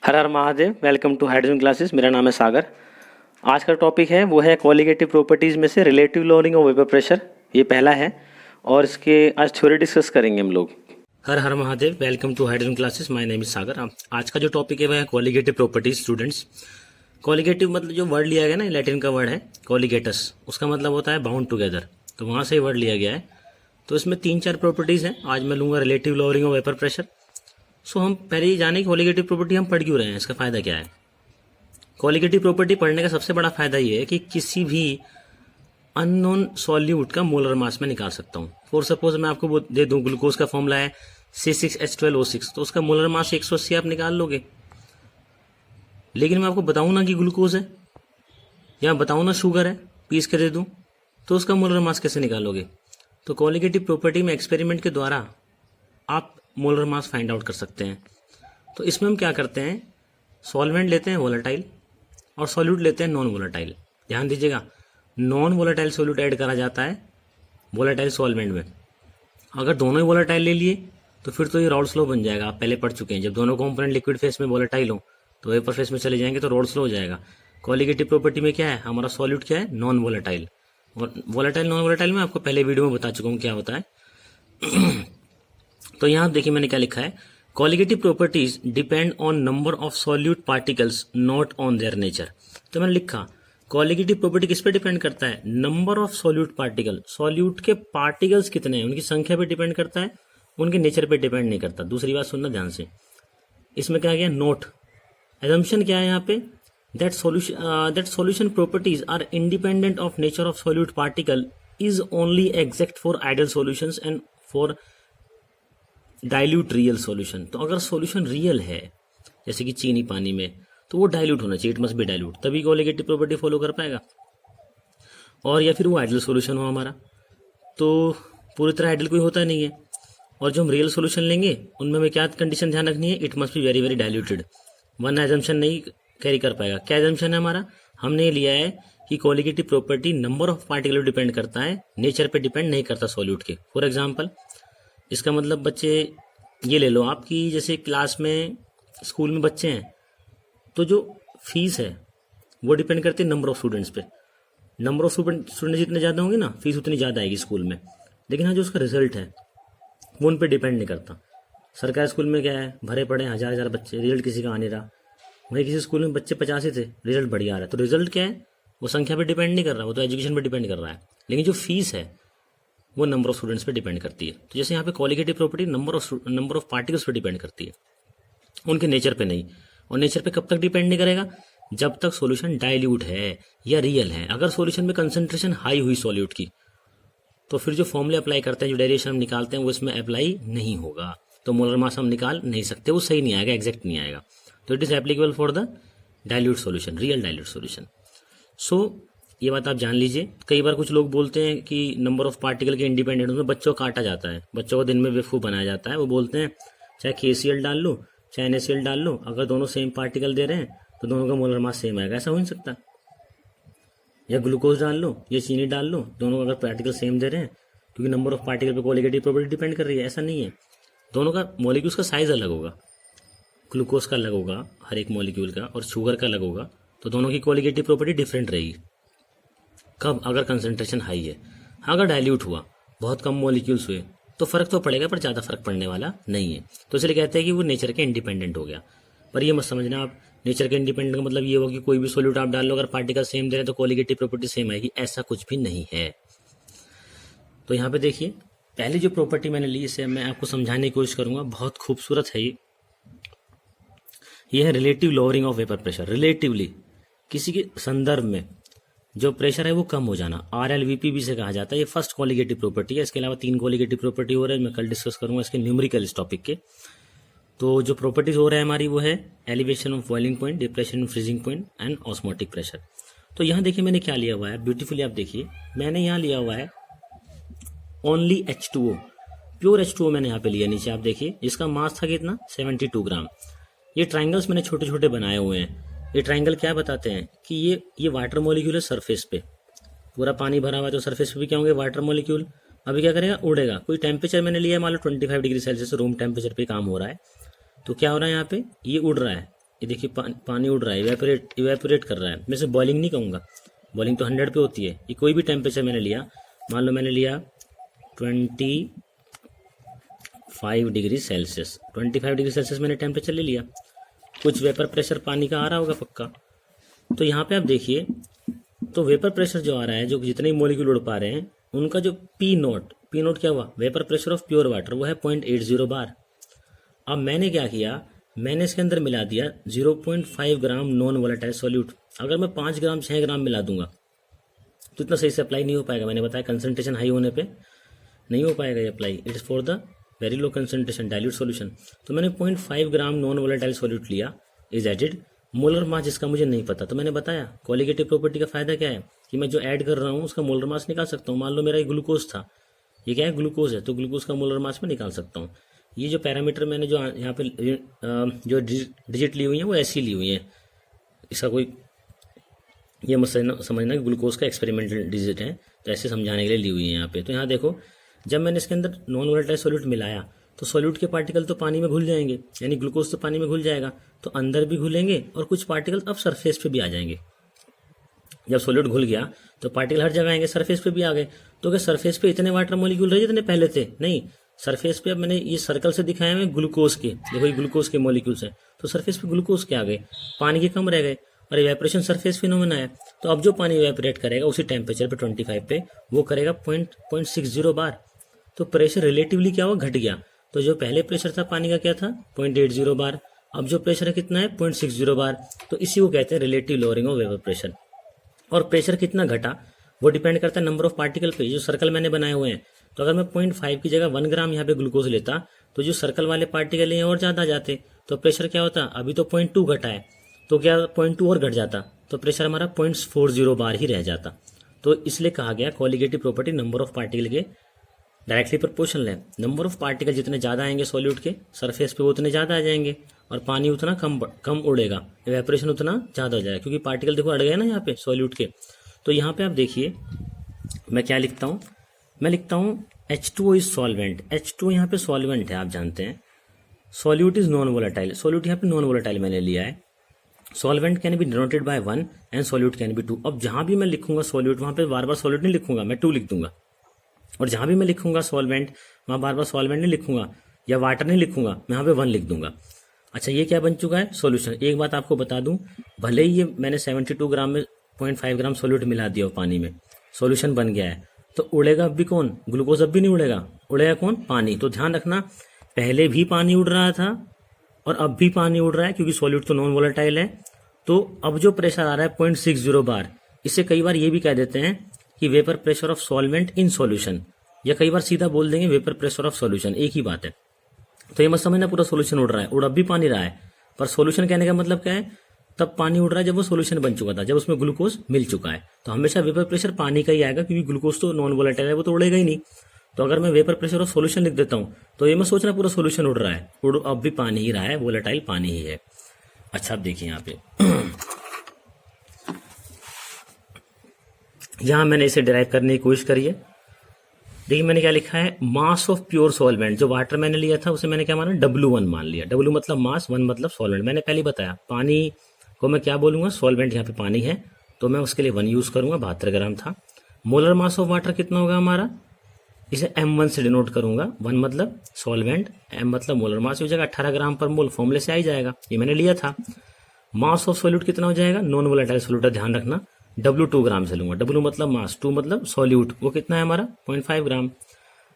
Her her Mahadev. Welcome to hydrogen classes. मेरा नाम है सागर। आज का टॉपिक है वो है कॉलिगेटिव प्रॉपर्टीज़ में से relative lowering of vapour pressure. ये पहला है और इसके आज थ्योरी डिस्कस करेंगे हम लोग। हर हर Mahadev. Welcome to hydrogen classes. My name is Sagar. आज का जो टॉपिक है वह है कॉलिगेटिव प्रॉपर्टीज। स्टूडेंट्स, कॉलिगेटिव मतलब जो वर्ड लिया गया ना, लैटिन का वर्ड है कॉलिगेटस, उसका मतलब होता है बाउंड टुगेदर, तो वहाँ से वर्ड लिया गया है। तो इसमें 3-4 प्रॉपर्टीज़ हैं। आज मैं लूँगा relative lowering of vapour pressure. So हम पहले ही जाने कि कॉलिगेटिव प्रॉपर्टी हम पढ़ क्यों रहे हैं, इसका फ़ायदा क्या है। कॉलिगेटिव प्रॉपर्टी पढ़ने का सबसे बड़ा फ़ायदा ये है कि किसी भी अननोन सॉल्यूट का मोलर मास में निकाल सकता हूँ। फॉर सपोज मैं आपको वो दे दूँ, ग्लूकोज का फॉर्मूला है C6H12O6, तो उसका मोलर मास 180 आप निकाल लोगे। लेकिन मैं आपको बताऊँ ना कि ग्लूकोज है या बताऊँ ना शुगर है, पीस के दे दूँ, तो उसका मोलर मास कैसे निकालोगे। तो कॉलिगेटिव प्रॉपर्टी में एक्सपेरिमेंट के द्वारा आप मोलर मास फाइंड आउट कर सकते हैं। तो इसमें हम क्या करते हैं, सॉल्वेंट लेते हैं वोलेटाइल और सॉल्यूट लेते हैं नॉन वोलेटाइल। ध्यान दीजिएगा, नॉन वोलेटाइल सॉल्यूट ऐड करा जाता है वोलेटाइल सॉल्वेंट में। अगर दोनों ही वोलेटाइल ले लिए तो फिर तो ये रॉल्स लॉ बन जाएगा। आप पहले पढ़ चुके हैं, जब दोनों कंपोनेंट लिक्विड फेस में वोलेटाइल हो तो वेपर फेस में चले जाएंगे तो रॉल्स लॉ हो जाएगा। कॉलिगेटिव प्रॉपर्टी में क्या है, हमारा सॉल्यूट क्या है, नॉन वोलेटाइल। और वोलेटाइल नॉन वोलेटाइल में आपको पहले वीडियो में बता चुका हूँ क्या होता है। तो यहाँ देखिए मैंने क्या लिखा है, colligative properties depend on number of solute particles not on their nature. तो मैंने लिखा कॉलिगेटिव प्रॉपर्टी किस पे डिपेंड करता है, number of solute particle, solute के पार्टिकल्स कितने हैं उनकी संख्या पे डिपेंड करता है, उनके नेचर पे डिपेंड नहीं करता। दूसरी बात सुनना ध्यान से, इसमें क्या गया नोट, एजम्पशन क्या है यहाँ पे, that solution properties are independent of nature of solute particle is only exact for ideal solutions and for dilute real solution. तो अगर सॉल्यूशन रियल है जैसे कि चीनी पानी में, तो वो डाइल्यूट होना चाहिए, इट मस्ट बी डाइल्यूट, तभी कॉलिगेटिव प्रॉपर्टी फॉलो कर पाएगा। और या फिर वो आइडियल सॉल्यूशन हो हमारा, तो पूरी तरह आइडियल कोई होता नहीं है। और जो हम रियल सॉल्यूशन लेंगे उनमें हमें क्या कंडीशन ध्यान रखनी है, it must be very very diluted, वरना एजम्पशन नहीं कैरी कर पाएगा। क्या एजम्पशन है हमारा, हमने लिया है कि colligative property number of particle depend करता है, नेचर पे डिपेंड नहीं करता सॉल्यूट के। फॉर एग्जाम्पल, इसका मतलब बच्चे ये ले लो आप कि जैसे क्लास में स्कूल में बच्चे हैं तो जो फीस है वो डिपेंड करती है नंबर ऑफ स्टूडेंट्स पे। नंबर ऑफ स्टूडेंट जितने ज़्यादा होंगे ना, फीस उतनी ज़्यादा आएगी स्कूल में। लेकिन हाँ, जो उसका रिजल्ट है वो उन पे डिपेंड नहीं करता। सरकारी स्कूल में क्या है, भरे पड़े हज़ार हज़ार बच्चे, रिजल्ट किसी का आ नहीं रहा। वहीं किसी स्कूल में बच्चे 50 ही थे, रिजल्ट बढ़िया आ रहा है, तो रिजल्ट क्या है, वो संख्या पर डिपेंड नहीं कर रहा, वो तो एजुकेशन पर डिपेंड कर रहा है। लेकिन जो फीस है वो नंबर ऑफ स्टूडेंट्स पे डिपेंड करती है। तो जैसे यहाँ पे colligative property number of particles पे डिपेंड करती है, उनके नेचर पे नहीं। और नेचर पे कब तक डिपेंड नहीं करेगा, जब तक सॉल्यूशन डाइल्यूट है या रियल है। अगर सॉल्यूशन में कंसंट्रेशन हाई हुई सॉल्यूट की, तो फिर जो फॉर्मूले अप्लाई करते हैं, जो डेरिवेशन हम निकालते हैं, वो इसमें अप्लाई नहीं होगा। तो मोलर मास हम निकाल नहीं सकते, वो सही नहीं आएगा, एग्जैक्ट नहीं आएगा। तो it is applicable for the dilute solution, real dilute solution. So ये बात आप जान लीजिए। कई बार कुछ लोग बोलते हैं कि नंबर ऑफ पार्टिकल के इंडिपेंडेंट में बच्चों को काटा जाता है, बच्चों को दिन में बेवकूफ़ बनाया जाता है। वो बोलते हैं चाहे KCl डाल लो चाहे NaCl डाल लो, अगर दोनों सेम पार्टिकल दे रहे हैं तो दोनों का मोलर मास सेम आएगा। ऐसा हो नहीं सकता। या ग्लूकोज डाल लो या चीनी डाल लो, दोनों अगर पार्टिकल सेम दे रहे हैं, क्योंकि नंबर ऑफ पार्टिकल पे कॉलिगेटिव प्रॉपर्टी डिपेंड कर रही है, ऐसा नहीं है। दोनों का मॉलिक्यूल्स का साइज अलग होगा, ग्लूकोज का अलग होगा हर एक मॉलिक्यूल का, और शुगर का अलग होगा, तो दोनों की कॉलिगेटिव प्रॉपर्टी डिफरेंट रहेगी। कब, अगर कंसंट्रेशन हाई है। हाँ, अगर डाइल्यूट हुआ, बहुत कम मॉलिक्यूल्स हुए, तो फर्क तो पड़ेगा, पर ज़्यादा फर्क पड़ने वाला नहीं है। तो इसलिए कहते हैं कि वो नेचर के इंडिपेंडेंट हो गया। पर ये मत समझना आप, नेचर के इंडिपेंडेंट का मतलब ये होगा कि कोई भी सॉल्यूट आप डाल लो, अगर पार्टिकल सेम दे रहे हैं तो कॉलिगेटिव प्रॉपर्टी सेम आएगी, ऐसा कुछ भी नहीं है। तो यहाँ पे देखिए, पहली जो प्रॉपर्टी मैंने ली, इसे मैं आपको समझाने की कोशिश करूंगा, बहुत खूबसूरत है ये है relative lowering of vapour pressure. Relatively, किसी के संदर्भ में जो प्रेशर है वो कम हो जाना, RLVP भी से कहा जाता है। ये फर्स्ट कॉलिगेटिव प्रॉपर्टी है। इसके अलावा 3 कॉलिगेटिव प्रॉपर्टी हो रहे हैं, मैं कल डिस्कस करूंगा इसके न्यूमेरिकल इस टॉपिक के। तो जो प्रॉपर्टीज हो रहा है हमारी वो है elevation of boiling point, depression of freezing point and osmotic pressure. तो यहाँ देखिए मैंने क्या लिया हुआ है, ब्यूटीफुली आप देखिए, मैंने यहाँ लिया हुआ है ओनली H2O, प्योर H2O मैंने यहाँ पे लिया। नीचे आप देखिए, इसका मास था कितना, 72 ग्राम। ये ट्राइंगल्स मैंने छोटे छोटे बनाए हुए हैं। ये ट्राइंगल क्या बताते हैं कि ये वाटर मॉलिक्यूल है सरफेस पे, पूरा पानी भरा हुआ है, तो सरफेस पे भी क्या होंगे, वाटर मॉलिक्यूल। अभी क्या करेगा, उड़ेगा। कोई टेम्परेचर मैंने लिया मान लो 25 डिग्री सेल्सियस, रूम टेम्परेचर पे काम हो रहा है, तो क्या हो रहा है यहाँ पे, ये उड़ रहा है, ये देखिए पानी उड़ रहा है, इवेपोरेट कर रहा है। मैं इसे बॉइलिंग नहीं कहूँगा, बॉइलिंग तो 100 पे होती है। ये कोई भी टेम्परेचर मैंने लिया, मान लो मैंने लिया 25 डिग्री सेल्सियस, 25 डिग्री सेल्सियस मैंने टेम्परेचर ले लिया। कुछ वेपर प्रेशर पानी का आ रहा होगा पक्का। तो यहाँ पे आप देखिए, तो वेपर प्रेशर जो आ रहा है, जो जितने मॉलिक्यूल उड़ पा रहे हैं, उनका जो पी नोट क्या हुआ, vapour pressure of pure water, वो है 0.80 बार। अब मैंने क्या किया, मैंने इसके अंदर मिला दिया 0.5 ग्राम नॉन वोलेटाइल सॉल्यूट। अगर मैं 5 ग्राम 6 ग्राम मिला दूंगा तो इतना सही से अप्लाई नहीं हो पाएगा। मैंने बताया कंसंट्रेशन हाई होने पे नहीं हो पाएगा ये apply. It is for the very low concentration dilute solution. तो मैंने 0.5 ग्राम नॉन वोलेटाइल सॉल्यूट लिया, इज एडेड। मोलर मास जिसका मुझे नहीं पता, तो मैंने बताया कोलिगेटिव प्रॉपर्टी का फायदा क्या है कि मैं जो ऐड कर रहा हूँ उसका मोलर मास निकाल सकता हूँ। मान लो मेरा ये ग्लूकोज था, ये क्या है, ग्लूकोज है, तो ग्लूकोज का मोलर मास में निकाल सकता हूँ। ये जो पैरामीटर मैंने जो यहाँ पे जो डिजिट ली हुई है वो ऐसी ली हुई है, इसका कोई ये मत समझना कि ग्लूकोज का एक्सपेरिमेंटल डिजिट है, तो ऐसे समझाने के लिए ली हुई है यहाँ पे। तो यहाँ देखो, जब मैंने इसके अंदर नॉन वोलेटाइल सॉल्यूट मिलाया तो सॉल्यूट के पार्टिकल तो पानी में घुल जाएंगे, यानी ग्लूकोज तो पानी में घुल जाएगा, तो अंदर भी घुलेंगे और कुछ पार्टिकल अब सरफेस पे भी आ जाएंगे। जब सॉल्यूट घुल गया तो पार्टिकल हर जगह आएंगे, सरफेस पे भी आ गए। तो क्या सरफेस पे इतने वाटर मॉलिक्यूल रहे जितने पहले थे? नहीं, सरफेस पे अब मैंने ये सर्कल से दिखाया है ग्लूकोज के, देखो ये ग्लूकोज के मॉलिक्यूल्स हैं, तो सरफेस पे ग्लूकोज के आ गए, पानी के कम रह गए, और इवेपोरेशन सरफेस फिनोमेना है। तो अब जो पानी इवेपोरेट करेगा उसी टेम्परेचर पे 25 पे, वो करेगा 0.60 बार। तो प्रेशर रिलेटिवली क्या हुआ, घट गया। तो जो पहले प्रेशर था पानी का क्या था, 0.80 बार, अब जो प्रेशर है कितना है, 0.60 बार। तो इसी को कहते हैं relative lowering of vapour pressure. और प्रेशर कितना घटा वो डिपेंड करता है नंबर ऑफ पार्टिकल पे। जो सर्कल मैंने बनाए हुए हैं, तो अगर मैं 0.5 की जगह 1 ग्राम यहाँ पे ग्लूकोज लेता तो जो सर्कल वाले पार्टिकल हैं और ज़्यादा जाते, तो प्रेशर क्या होता, अभी तो 0.2 घटा है, तो क्या 0.2 और घट जाता, तो प्रेशर हमारा 0.40 बार ही रह जाता। तो इसलिए कहा गया colligative property number of particle के डायरेक्टली प्रोपोर्शनल है। नंबर ऑफ पार्टिकल जितने ज़्यादा आएंगे सॉल्यूट के सरफेस पे, उतने ज़्यादा आ जाएंगे, और पानी उतना कम उड़ेगा, इवेपोरेशन उतना ज़्यादा हो जाएगा, क्योंकि पार्टिकल देखो अड़ गए ना यहाँ पे सॉल्यूट के। तो यहाँ पे आप देखिए मैं क्या लिखता हूँ, मैं लिखता हूँ H2O इज सॉल्वेंट। H2O यहाँ पे सॉल्वेंट है, आप जानते हैं। Solute is non volatile, solute यहाँ पे नॉन वोलेटाइल मैंने लिया है। Solvent can be denoted by 1 and solute can be 2। अब जहाँ भी मैं लिखूंगा सॉल्यूट, वहाँ पे बार बार सॉल्यूट नहीं लिखूंगा, मैं 2 लिख दूंगा। और जहाँ भी मैं लिखूंगा सॉल्वेंट, वहाँ बार बार सॉल्वेंट नहीं लिखूंगा या वाटर नहीं लिखूंगा, मैं यहाँ पे 1 लिख दूंगा। अच्छा, ये क्या बन चुका है, सॉल्यूशन। एक बात आपको बता दूं, भले ही ये मैंने 72 ग्राम में 0.5 ग्राम सॉल्यूट मिला दिया पानी में, सॉल्यूशन बन गया है, तो उड़ेगा अब भी कौन, ग्लूकोज अब भी नहीं उड़ेगा, उड़ेगा कौन, पानी। तो ध्यान रखना, पहले भी पानी उड़ रहा था और अब भी पानी उड़ रहा है, क्योंकि सॉल्यूट तो नॉन वोलेटाइल है। तो अब जो प्रेशर आ रहा है 0.60 बार, इससे कई बार ये भी कह देते हैं कि vapour pressure of solvent in solution, या कई बार सीधा बोल देंगे वेपर प्रेशर ऑफ सॉल्यूशन, एक ही बात है। तो ये मत समझना पूरा सॉल्यूशन उड़ रहा है, उड़ अब भी पानी रहा है, पर सॉल्यूशन कहने का मतलब क्या है, तब पानी उड़ रहा है जब वो सॉल्यूशन बन चुका था, जब उसमें ग्लूकोज मिल चुका है। तो हमेशा वेपर प्रेशर पानी का ही आएगा, क्योंकि ग्लूकोज तो नॉन वोलेटाइल है, वो तो उड़ेगा ही नहीं। तो अगर मैं वेपर प्रेशर ऑफ सॉल्यूशन लिख देता हूँ तो ये मैं सोचना पूरा सॉल्यूशन उड़ रहा है, उड़ अब भी पानी ही रहा है, वोलेटाइल पानी ही है। अच्छा, अब देखिए यहाँ पे यहाँ मैंने इसे डिराइव करने की कोशिश करी है। देखिए मैंने क्या लिखा है, मास ऑफ प्योर सॉल्वेंट। जो वाटर मैंने लिया था उसे मैंने क्या माना, W1 मान लिया। W मतलब मास, 1 मतलब सॉल्वेंट। मैंने पहले बताया पानी को मैं क्या बोलूंगा, सॉल्वेंट। यहाँ पे पानी है तो मैं उसके लिए 1 यूज करूंगा, 72 ग्राम था। मोलर मास ऑफ वाटर कितना होगा हमारा, इसे M1 से डिनोट करूंगा। 1 मतलब सॉल्वेंट, M मतलब मोलर मास हो जाएगा 18 ग्राम पर मोल, फॉर्मूले से आ ही जाएगा, ये मैंने लिया था। मास ऑफ सॉल्यूट कितना हो जाएगा, नॉन वोलेटाइल सॉल्यूट, ध्यान रखना W 2 ग्राम से लूंगा। W मतलब मास, 2 मतलब सॉल्यूट, वो कितना है हमारा 0.5 gram.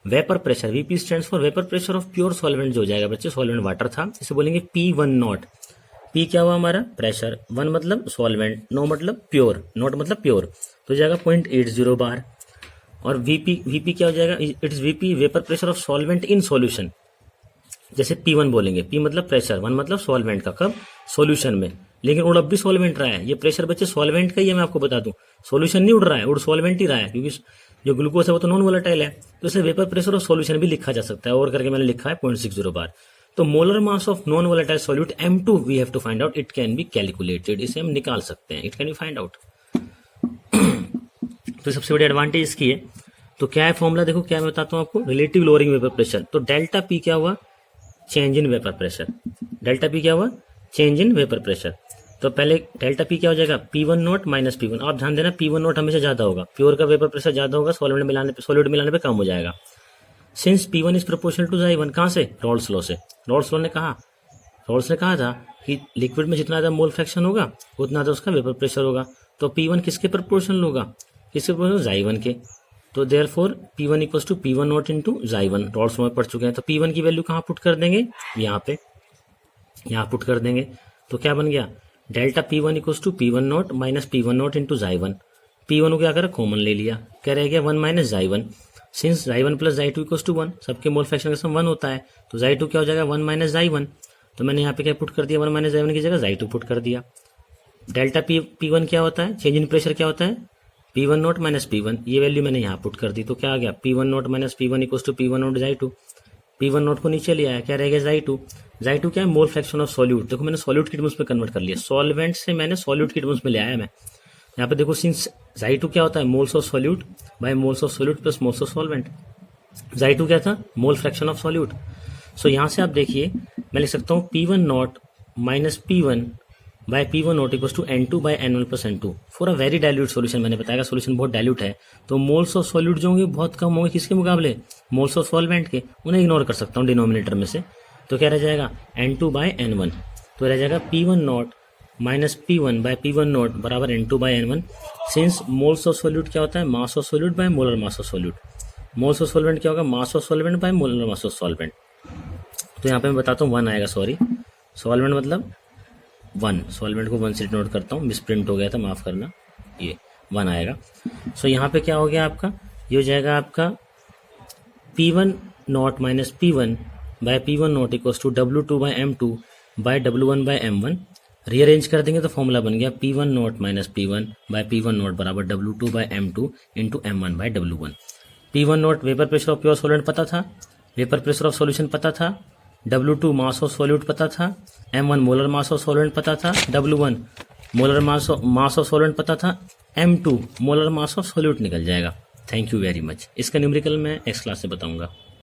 Vapour pressure, VP stands for vapour pressure of pure solvent, जो हो जाएगा बच्चे, सॉल्वेंट वाटर था, इसे बोलेंगे P1 नॉट। P क्या हुआ हमारा, प्रेशर, 1 मतलब सॉल्वेंट, नो मतलब प्योर, नॉट मतलब प्योर, तो जाएगा 0.80 बार। और VP क्या हो जाएगा, it is VP vapour pressure of solvent in solution. जैसे P1 बोलेंगे, P मतलब प्रेशर, 1 मतलब सॉल्वेंट का, कब, सॉल्यूशन में। लेकिन उड़ अब भी सॉल्वेंट रहा है, ये प्रेशर बच्चे सॉल्वेंट का ही है, मैं आपको बता दूं, सॉल्यूशन नहीं उड़ रहा है, उड़ सॉल्वेंट ही रहा है, क्योंकि जो ग्लूकोज है वो तो नॉन वोलेटाइल है। तो इसे वेपर प्रेशर ऑफ सॉल्यूशन भी लिखा जा सकता है, और करके मैंने लिखा है 0.60 बार। तो molar mass of non volatile solute M2 we have to find out, it can be calculated, इसे हम निकाल सकते हैं, it can be find out. तो सबसे बड़ी एडवांटेज इसकी है। तो क्या है फॉर्मूला, देखो क्या मैं बताता हूँ आपको, रिलेटिव लोअरिंग वेपर प्रेशर। तो डेल्टा P क्या हुआ, change in vapour pressure. Delta P क्या हुआ, चेंज इन वेपर प्रेशर। तो पहले डेल्टा पी क्या हो जाएगा, P1 नॉट माइनस P1। आप ध्यान देना P1 नॉट हमेशा ज़्यादा होगा, प्योर का वेपर प्रेशर ज़्यादा होगा, सॉलिड मिलाने पे कम हो जाएगा। Since P1 is proportional to Xi1, कहाँ से, रॉल्स लॉ से। रॉल्स लॉ ने कहा था कि लिक्विड में जितना ज़्यादा मोल फ्रैक्शन होगा उतना ज़्यादा उसका वेपर प्रेशर होगा। तो P1 किसके प्रोपोर्शनल होगा, किसके प्रोपोर्शनल, Xi1 के। तो therefore P1 equals to P1 not into Xi1, Raoult's law में पढ़ चुके हैं। तो P1 की वैल्यू कहाँ पुट कर देंगे, यहाँ पुट कर देंगे। तो क्या बन गया, delta P1 equals to P1 not minus P1 not into Xi1। P1 को क्या करा, कॉमन ले लिया, क्या रह गया 1 minus Xi1। Since Xi1 plus Xi2 equals to 1, सबके मोल फ्रैक्शन का सम 1 होता है, तो Xi2 क्या हो जाएगा 1 माइनस Xi1। तो मैंने यहाँ पे क्या पुट कर दिया, 1 माइनस Xi1 की जगह Xi2 पुट कर दिया। डेल्टा P1 क्या होता है, चेंज इन प्रेशर क्या होता है, P1 नॉट माइनस P1, ये वैल्यू मैंने यहाँ पुट कर दी। तो क्या आ गया, P1 not minus P1 equals to P1 not Xi2। P1 not को नीचे ले आया, क्या रह गया Xi2। Xi2 क्या है, मोल फ्रैक्शन ऑफ सॉल्यूट। देखो मैंने सॉल्यूट की टर्म्स में कन्वर्ट कर लिया, सॉल्वेंट से मैंने सॉल्यूट की टर्म्स में ले आया मैं। यहाँ पे देखो सिंस Xi2 क्या होता है, moles of solute by moles of solute plus moles of solvent. Xi2 क्या था, mole fraction of solute. So यहाँ से आप देखिए मैं लिख सकता हूँ P1 not minus P1 by P1 not equals to N2 by N1 plus N2 for a very dilute solution. मैंने बताया सॉल्यूशन बहुत डाइल्यूट है, तो मोल्स ऑफ सॉल्यूट जो होंगे बहुत कम होंगे, किसके मुकाबले, मोल्स ऑफ सॉल्वेंट के। उन्हें इग्नोर कर सकता हूँ डिनोमिनेटर में से। तो क्या रह जाएगा, N2 बाय N1। तो रह जाएगा P1 not minus P1 by P1 not बराबर N2 by N1। Since moles of solute क्या होता है, mass of solute by molar mass of solute. Moles of solvent क्या होगा, mass of solvent by molar mass of solvent. तो यहाँ पे मैं बताता हूँ 1 आएगा, सॉरी, सॉल्वेंट मतलब 1, सॉल्वेंट को 1 से नोट करता हूँ, मिसप्रिंट हो गया था, माफ करना, ये 1 आएगा। सो यहाँ पे क्या हो गया आपका, ये हो जाएगा आपका P1 not minus P1 by P1 not equals to W2 by M2 by W1 by M1। Rearrange कर देंगे तो फॉर्मूला बन गया P1 not minus P1 by P1 not बराबर W2 by M2 into M1 by W1। P1 not vapour pressure of pure solvent पता था, vapour pressure of solution पता था, W2 मास ऑफ सॉल्यूट पता था, M1 molar mass of solvent पता था, W1 molar mass of solvent पता था, M2 molar mass of solute निकल जाएगा। Thank you very much. इसका न्यूमेरिकल मैं नेक्स्ट क्लास से बताऊंगा।